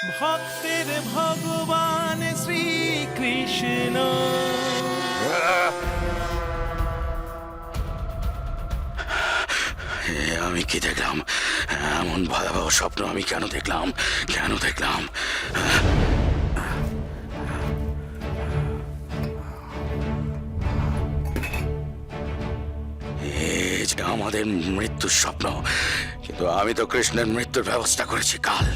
ভক্তের ভগবান শ্রীকৃষ্ণ। আমি কি দেখলাম? এমন ভয়াবহ স্বপ্ন আমি কেন দেখলাম? কেন দেখলাম? এই যে আমাদের মৃত্যুর স্বপ্ন, কিন্তু আমি তো কৃষ্ণের মৃত্যুর ব্যবস্থা করেছি। কাল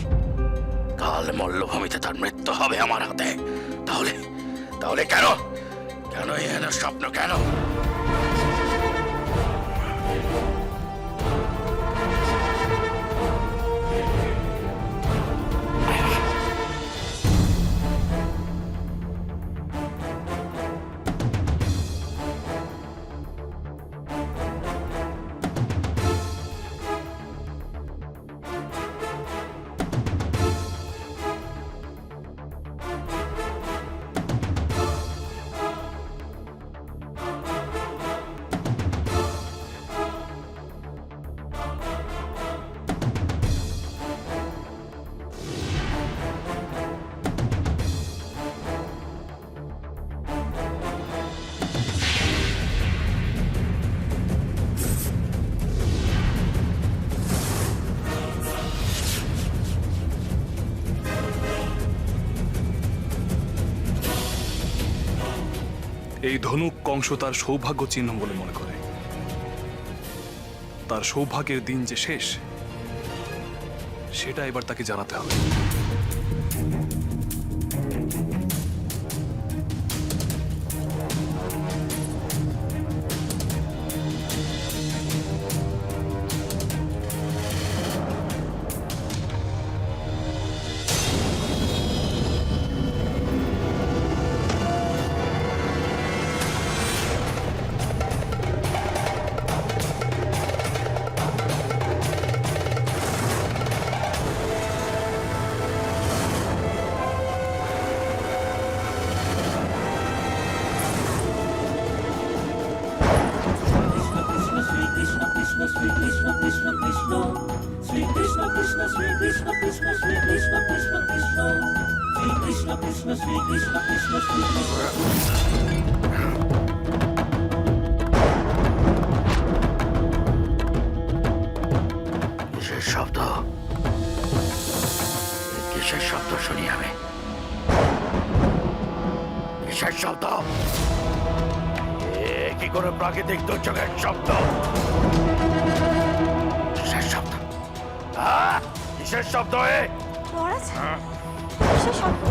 কাল মল্লভূমিতে তার মৃত্যু হবে আমার হাতে। তাহলে তাহলে কেন কেন এর স্বপ্ন কেন? এই ধনুক কংস তার সৌভাগ্য চিহ্ন বলে মনে করে। তার সৌভাগ্যের দিন যে শেষ, সেটা এবার তাকে জানাতে হবে। কিসের শব্দ? কিসের শব্দ শুনি আমি? কিসের শব্দ? কি করে প্রাকৃতিক দুর্যোগের শব্দ? কিসের শব্দ? কিসের শব্দ? মহারাজ, কিসের শব্দ?